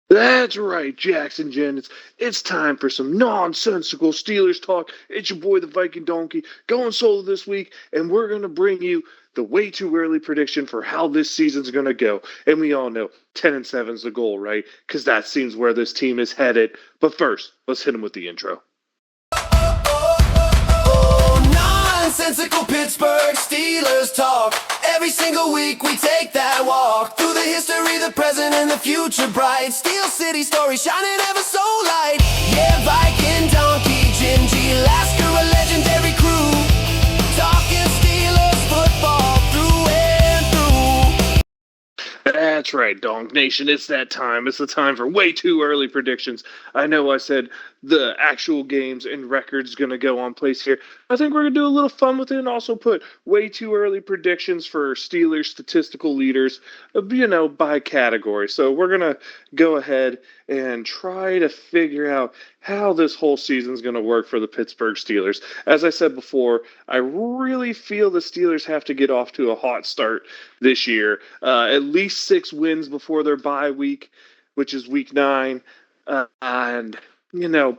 That's right, Jackson Jen. It's time for some nonsensical Steelers talk. It's your boy, the Viking Donkey, going solo this week, and we're going to bring you the way too early prediction for how this season's going to go. And we all know 10 and 7 is the goal, right? Because that seems where this team is headed. But first, let's hit him with the intro. Nonsensical Pittsburgh Steelers talk. Every single week we take that walk through the history, the present, and the future bright. Steel City story shining ever so light. Yeah, Viking, Donkey, Gingy, Lasker, a legendary crew. Talking Steelers football through and through. That's right, Donk Nation. It's that time. It's the time for way too early predictions. I know I said the actual games and records going to go on place here. I think we're going to do a little fun with it and also put way too early predictions for Steelers statistical leaders, by category. So we're going to go ahead and try to figure out how this whole season is going to work for the Pittsburgh Steelers. As I said before, I really feel the Steelers have to get off to a hot start this year. At least 6 wins before their bye week, which is week 9. And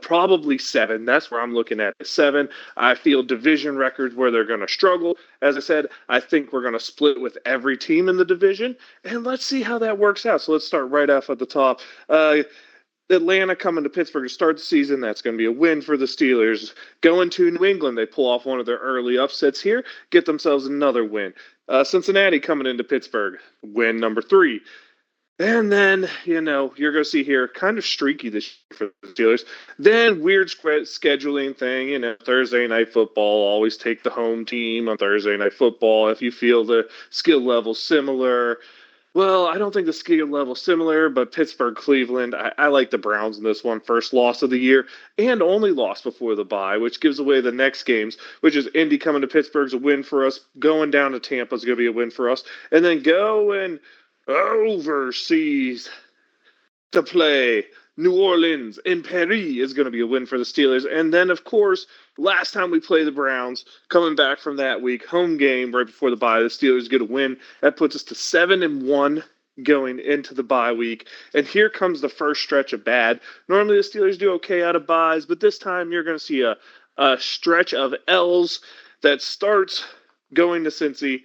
probably 7. That's where I'm looking at. 7. I feel division records where they're going to struggle. As I said, I think we're going to split with every team in the division, and let's see how that works out. So let's start right off at the top. Atlanta coming to Pittsburgh to start the season. That's going to be a win for the Steelers. Going to New England, they pull off one of their early upsets here, get themselves another win. Cincinnati coming into Pittsburgh, win number 3. And then, you're going to see here kind of streaky this year for the Steelers. Then weird scheduling thing, Thursday night football. Always take the home team on Thursday night football if you feel the skill level similar. Well, I don't think the skill level similar, but Pittsburgh, Cleveland, I like the Browns in this one. First loss of the year and only loss before the bye, which gives away the next games, which is Indy coming to Pittsburgh's a win for us. Going down to Tampa is going to be a win for us. And then going overseas to play New Orleans in Paris is going to be a win for the Steelers. And then, of course, last time we play the Browns, coming back from that week, home game right before the bye, the Steelers get a win. That puts us to 7-1 going into the bye week. And here comes the first stretch of bad. Normally the Steelers do okay out of byes, but this time you're going to see a stretch of L's that starts going to Cincy,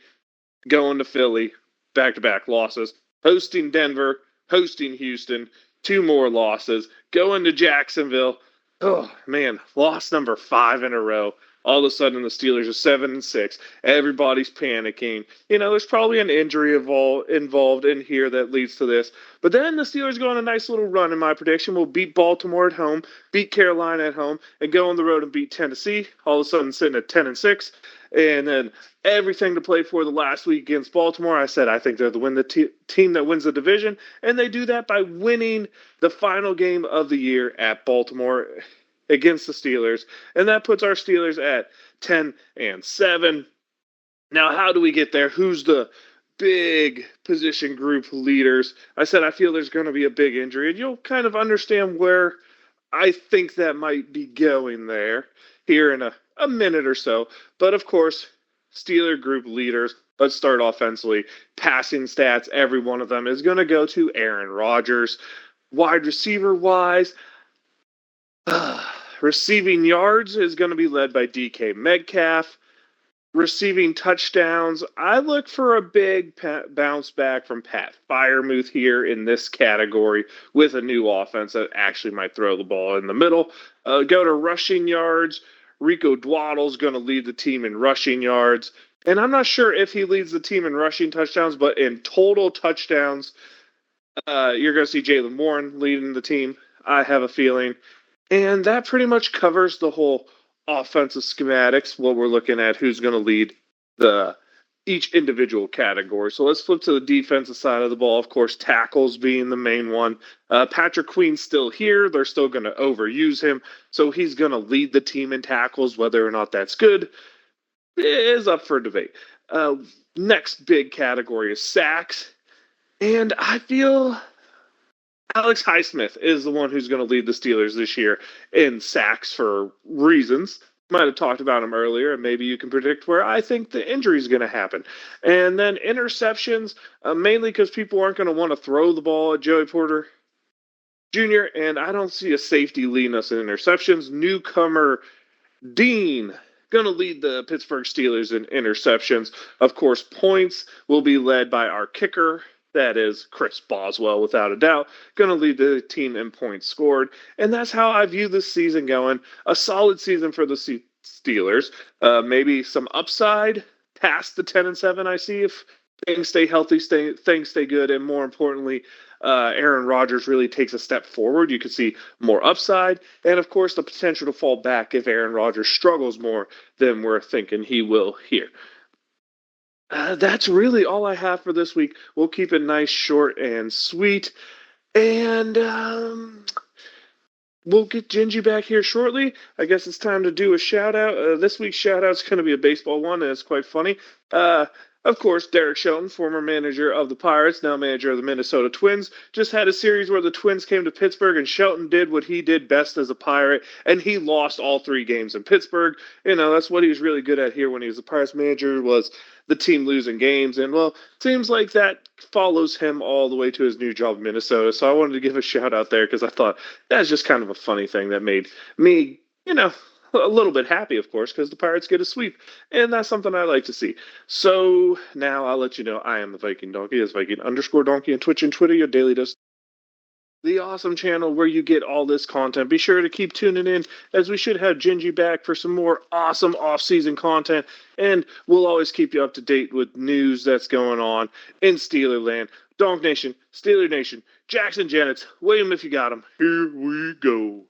going to Philly, back-to-back losses, hosting Denver, hosting Houston, 2 more losses, going to Jacksonville. Oh, man, loss number 5 in a row. All of a sudden, the Steelers are 7-6. Everybody's panicking. There's probably an injury involved in here that leads to this. But then the Steelers go on a nice little run, in my prediction. We'll beat Baltimore at home, beat Carolina at home, and go on the road and beat Tennessee. All of a sudden, sitting at 10-6. And then everything to play for the last week against Baltimore. I said I think they're the team that wins the division, and they do that by winning the final game of the year at Baltimore against the Steelers, and that puts our Steelers at 10-7. Now, how do we get there? Who's the big position group leaders? I said I feel there's going to be a big injury, and you'll kind of understand where I think that might be going there here in a minute or so. But of course, Steeler group leaders, let's start offensively. Passing stats, every one of them is going to go to Aaron Rodgers. Wide receiver wise, receiving yards is going to be led by DK Metcalf. Receiving touchdowns, I look for a big bounce back from Pat Freiermuth here in this category with a new offense that actually might throw the ball in the middle. Go to rushing yards. Rico Dwaddle's going to lead the team in rushing yards. And I'm not sure if he leads the team in rushing touchdowns, but in total touchdowns, you're going to see Jaylen Warren leading the team, I have a feeling. And that pretty much covers the whole offensive schematics, what we're looking at, who's going to lead each individual category. So let's flip to the defensive side of the ball. Of course, tackles being the main one. Patrick Queen's still here. They're still going to overuse him. So he's going to lead the team in tackles. Whether or not that's good is up for debate. Next big category is sacks. And I feel Alex Highsmith is the one who's going to lead the Steelers this year in sacks for reasons. Might have talked about him earlier, and maybe you can predict where I think the injury is going to happen. And then interceptions, mainly because people aren't going to want to throw the ball at Joey Porter. Jr., and I don't see a safety leading us in interceptions. Newcomer Dean going to lead the Pittsburgh Steelers in interceptions. Of course, points will be led by our kicker. That is Chris Boswell, without a doubt, going to lead the team in points scored. And that's how I view this season going. A solid season for the Steelers. Maybe some upside past the 10-7 I see if things stay healthy, things stay good, and more importantly, Aaron Rodgers really takes a step forward. You could see more upside, and of course, the potential to fall back if Aaron Rodgers struggles more than we're thinking he will here. That's really all I have for this week. We'll keep it nice, short, and sweet. And we'll get Gingy back here shortly. I guess it's time to do a shout out. This week's shout out is going to be a baseball one, and it's quite funny. Of course, Derek Shelton, former manager of the Pirates, now manager of the Minnesota Twins, just had a series where the Twins came to Pittsburgh and Shelton did what he did best as a Pirate, and he lost all 3 games in Pittsburgh. You know, that's what he was really good at here when he was the Pirates manager, was the team losing games. And, well, seems like that follows him all the way to his new job in Minnesota. So I wanted to give a shout out there because I thought that's just kind of a funny thing that made me, a little bit happy, of course, because the Pirates get a sweep, and that's something I like to see. So now I'll let you know I am the Viking Donkey. It's Viking_Donkey on Twitch and Twitter, your daily dose. The awesome channel where you get all this content. Be sure to keep tuning in, as we should have Gingy back for some more awesome off-season content, and we'll always keep you up to date with news that's going on in Steelerland. Donk Nation, Steeler Nation, Jackson Janets, William if you got him. Here we go.